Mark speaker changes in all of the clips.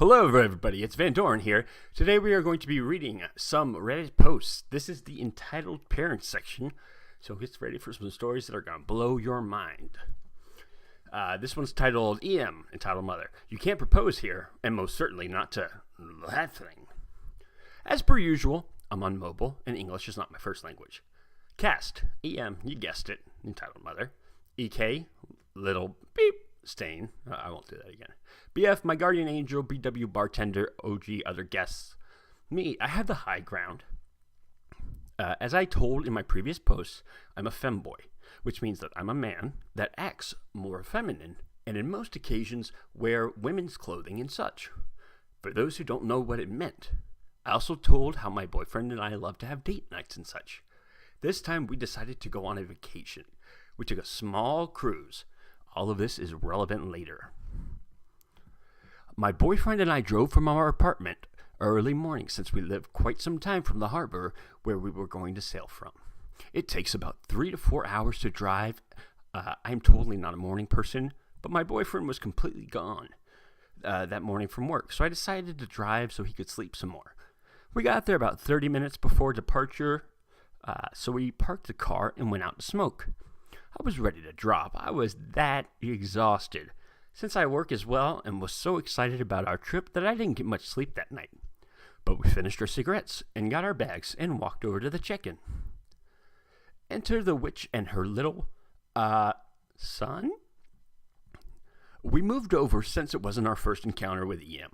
Speaker 1: Hello everybody, it's Van Dorn here. Today we are going to be reading some Reddit posts. This is the Entitled Parents section, so get ready for some stories that are going to blow your mind. This one's titled EM, Entitled Mother. You can't propose here, and most certainly not to that thing. As per usual, I'm on mobile, and English is not my first language. Cast, EM, you guessed it, Entitled Mother. EK, little beep, stain. I won't do that again. BF, my guardian angel. BW, bartender. OG, other guests. Me, I have the high ground. As I told in my previous posts, I'm a femboy, which means that I'm a man that acts more feminine and in most occasions wear women's clothing and such. For those who don't know what it meant, I also told how my boyfriend and I love to have date nights and such. This time we decided to go on a vacation. We took a small cruise. All of this is relevant later. My boyfriend and I drove from our apartment early morning since we live quite some time from the harbor where we were going to sail from. It takes about 3 to 4 hours to drive. I'm totally not a morning person, but my boyfriend was completely gone that morning from work, so I decided to drive so he could sleep some more. We got there about 30 minutes before departure, so we parked the car and went out to smoke. I was ready to drop. I was that exhausted, since I work as well and was so excited about our trip that I didn't get much sleep that night. But we finished our cigarettes and got our bags and walked over to the check-in. Enter the witch and her little, son? We moved over since it wasn't our first encounter with EM.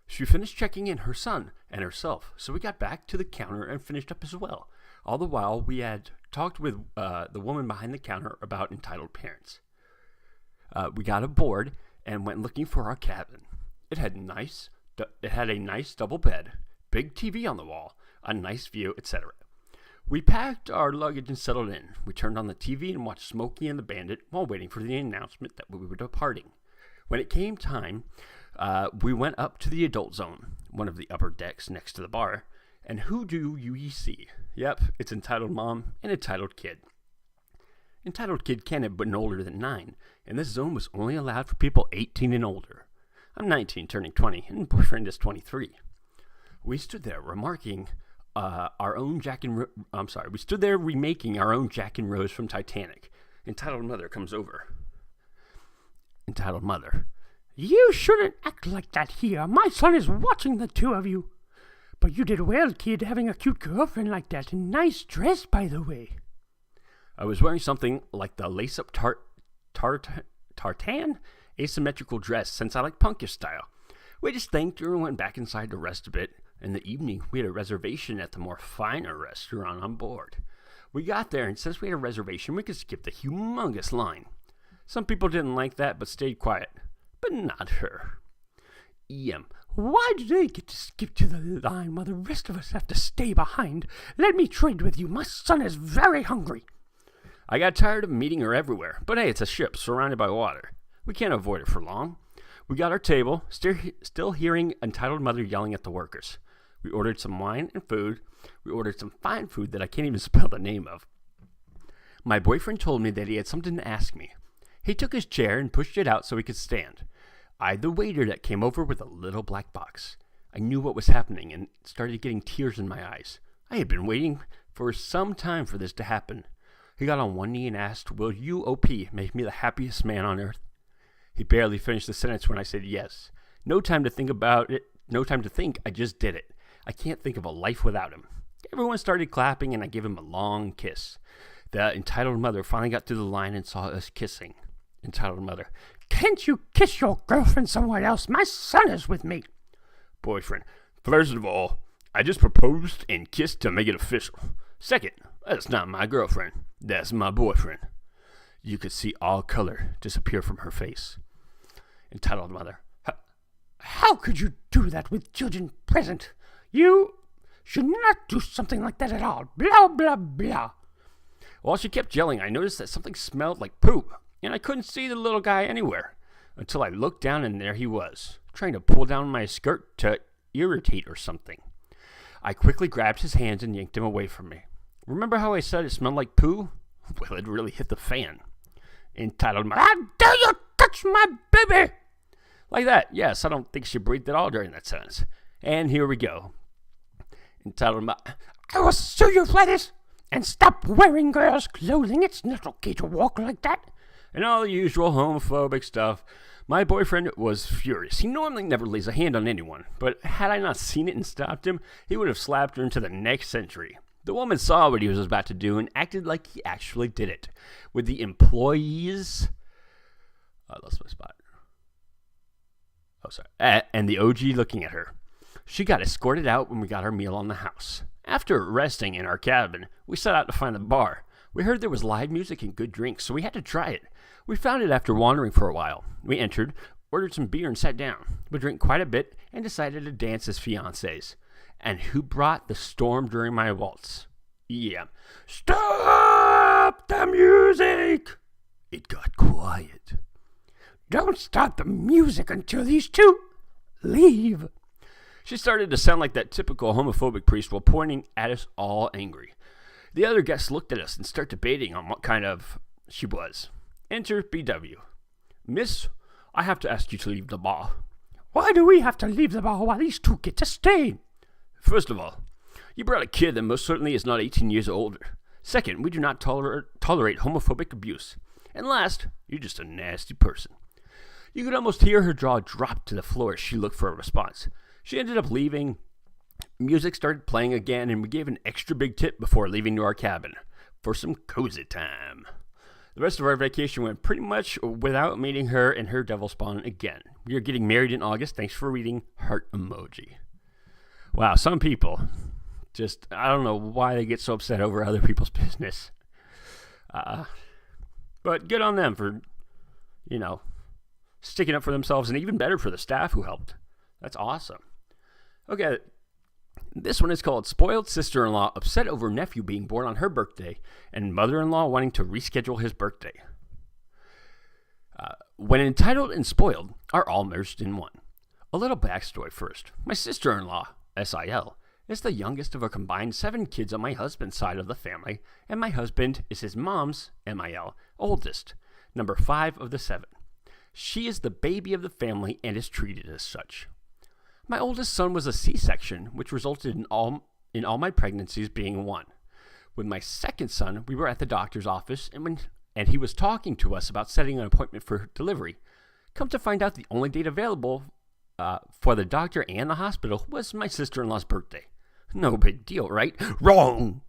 Speaker 1: She finished checking in her son and herself, so we got back to the counter and finished up as well. All the while, we had talked with the woman behind the counter about entitled parents. We got aboard and went looking for our cabin. It had a nice double bed, big TV on the wall, a nice view, etc. We packed our luggage and settled in. We turned on the TV and watched Smokey and the Bandit while waiting for the announcement that we were departing. When it came time, we went up to the adult zone, one of the upper decks next to the bar. And who do you see? Yep, it's entitled mom and entitled kid. Entitled kid can't have been older than 9, and this zone was only allowed for people 18 and older. I'm 19, turning 20, and boyfriend is 23. We stood there remaking our own Jack and Rose from Titanic. Entitled mother comes over. Entitled mother.
Speaker 2: You shouldn't act like that here. My son is watching the two of you. But you did well, kid, having a cute girlfriend like that. Nice dress, by the way.
Speaker 1: I was wearing something like the lace-up tartan asymmetrical dress since I like punkish style. We just thanked her and went back inside to rest a bit. In the evening, we had a reservation at the more finer restaurant on board. We got there, and since we had a reservation, we could skip the humongous line. Some people didn't like that, but stayed quiet. But not her. EM.
Speaker 2: Why do they get to skip to the line while the rest of us have to stay behind? Let me trade with you. My son is very hungry.
Speaker 1: I got tired of meeting her everywhere, but hey, it's a ship surrounded by water. We can't avoid it for long. We got our table, still hearing entitled mother yelling at the workers. We ordered some wine and food. We ordered some fine food that I can't even spell the name of. My boyfriend told me that he had something to ask me. He took his chair and pushed it out so he could stand. I had the waiter that came over with a little black box. I knew what was happening and started getting tears in my eyes. I had been waiting for some time for this to happen. He got on one knee and asked, "Will you, OP, make me the happiest man on earth?" He barely finished the sentence when I said yes. No time to think about it. No time to think. I just did it. I can't think of a life without him. Everyone started clapping and I gave him a long kiss. The entitled mother finally got through the line and saw us kissing. Entitled mother.
Speaker 2: Can't you kiss your girlfriend somewhere else? My son is with me.
Speaker 1: Boyfriend. First of all, I just proposed and kissed to make it official. Second, that's not my girlfriend. That's my boyfriend. You could see all color disappear from her face. Entitled mother.
Speaker 2: How could you do that with children present? You should not do something like that at all. Blah, blah, blah.
Speaker 1: While she kept yelling, I noticed that something smelled like poop, and I couldn't see the little guy anywhere, until I looked down and there he was, trying to pull down my skirt to irritate or something. I quickly grabbed his hands and yanked him away from me. Remember how I said it smelled like poo? Well, it really hit the fan. Entitled mother.
Speaker 2: How dare you touch my baby?
Speaker 1: Like that, yes, I don't think she breathed at all during that sentence. And here we go. Entitled,
Speaker 2: I will sue you for this, and stop wearing girls' clothing. It's not okay to walk like that.
Speaker 1: And all the usual homophobic stuff. My boyfriend was furious. He normally never lays a hand on anyone, but had I not seen it and stopped him, he would have slapped her into the next century. The woman saw what he was about to do and acted like he actually did it. With the employees... I lost my spot. Oh, sorry. And the OG looking at her. She got escorted out when we got our meal on the house. After resting in our cabin, we set out to find the bar. We heard there was live music and good drinks, so we had to try it. We found it after wandering for a while. We entered, ordered some beer, and sat down. We drank quite a bit and decided to dance as fiancés. And who brought the storm during my waltz? Yeah. Stop the music! It got quiet.
Speaker 2: Don't stop the music until these two leave.
Speaker 1: She started to sound like that typical homophobic priest while pointing at us all angry. The other guests looked at us and started debating on what kind of she was. Enter BW. Miss, I have to ask you to leave the bar.
Speaker 2: Why do we have to leave the bar while these two get to stay?
Speaker 1: First of all, you brought a kid that most certainly is not 18 years or older. Second, we do not tolerate homophobic abuse. And last, you're just a nasty person. You could almost hear her jaw drop to the floor as she looked for a response. She ended up leaving. Music started playing again, and we gave an extra big tip before leaving to our cabin for some cozy time. The rest of our vacation went pretty much without meeting her and her devil spawn again. We are getting married in August. Thanks for reading. Heart emoji. Wow, some people just, I don't know why they get so upset over other people's business. But good on them for, sticking up for themselves, and even better for the staff who helped. That's awesome. Okay, this one is called Spoiled Sister-in-Law Upset Over Nephew Being Born on Her Birthday and Mother-in-Law Wanting to Reschedule His Birthday. When entitled and spoiled are all merged in one. A little backstory first. My sister-in-law, SIL, is the youngest of a combined 7 kids on my husband's side of the family, and my husband is his mom's, MIL, oldest, number 5 of the 7. She is the baby of the family and is treated as such. My oldest son was a C-section, which resulted in all my pregnancies being 1. With my second son, we were at the doctor's office, and he was talking to us about setting an appointment for delivery. Come to find out, the only date available for the doctor and the hospital was my sister-in-law's birthday. No big deal, right? Wrong!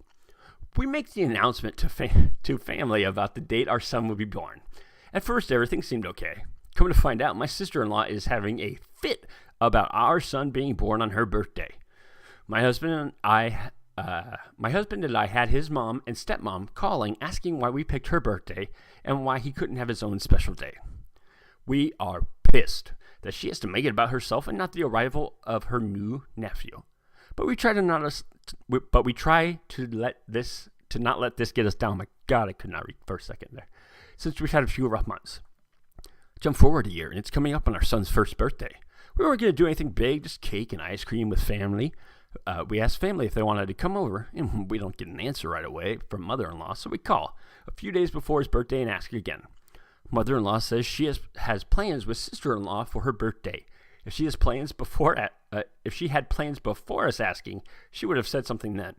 Speaker 1: We make the announcement to family about the date our son would be born. At first, everything seemed okay. Come to find out, my sister-in-law is having a fit about our son being born on her birthday. My husband and I had his mom and stepmom calling, asking why we picked her birthday and why he couldn't have his own special day. We are pissed that she has to make it about herself and not the arrival of her new nephew. But we try to not let this get us down. My God, I could not read for a second there. Since we've had a few rough months. Jump forward a year, and it's coming up on our son's first birthday. We weren't going to do anything big, just cake and ice cream with family. We asked family if they wanted to come over, and we don't get an answer right away from mother-in-law, so we call a few days before his birthday and ask again. Mother-in-law says she has plans with sister-in-law for her birthday. If she had plans before us asking, she would have said something then.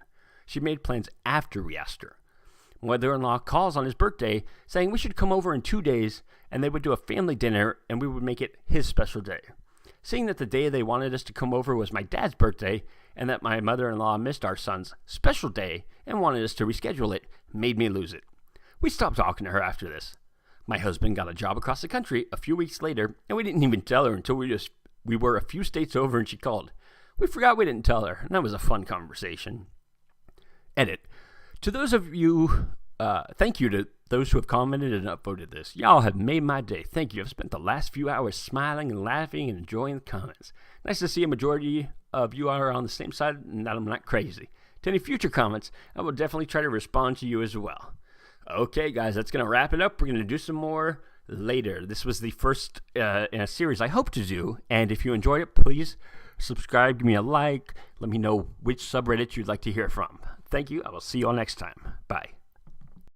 Speaker 1: She made plans after we asked her. Mother-in-law calls on his birthday, saying we should come over in 2 days, and they would do a family dinner, and we would make it his special day. Seeing that the day they wanted us to come over was my dad's birthday, and that my mother-in-law missed our son's special day and wanted us to reschedule it, made me lose it. We stopped talking to her after this. My husband got a job across the country a few weeks later, and we didn't even tell her until we were a few states over and she called. We forgot we didn't tell her, and that was a fun conversation. Edit. To those of you, thank you to those who have commented and upvoted this. Y'all have made my day. Thank you. I've spent the last few hours smiling and laughing and enjoying the comments. Nice to see a majority of you are on the same side and that I'm not crazy. To any future comments, I will definitely try to respond to you as well. Okay, guys, that's going to wrap it up. We're going to do some more later. This was the first in a series I hope to do, and if you enjoyed it, please subscribe, give me a like, let me know which subreddit you'd like to hear from. Thank you. I will see you all next time. Bye.